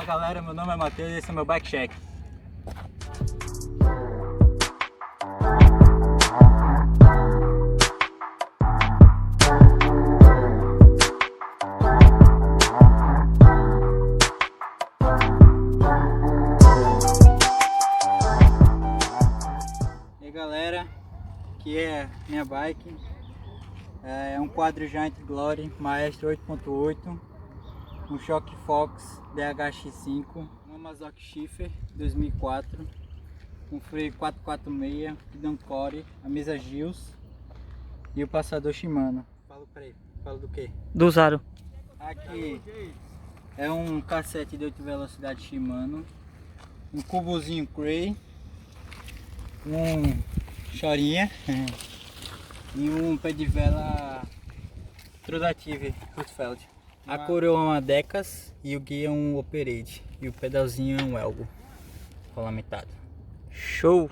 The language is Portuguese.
Fala galera, meu nome é Matheus e esse é meu Bike Check. E aí galera, aqui é minha bike, é um Quadro Giant Glory Maestro 8.8, um Shock Fox DHX5, uma Masoch Schiffer 2004, um freio 446, guidão Core, a mesa Gills e o passador Shimano. Fala do que? Do Zaro. Aqui é um cassete de 8 velocidades Shimano, um cubozinho Cray, um chorinha e um pé de vela Trudative Rutfeld. A coroa é uma Decas e o guia é um Operate e o pedalzinho é um Elgo regulamentado. Show!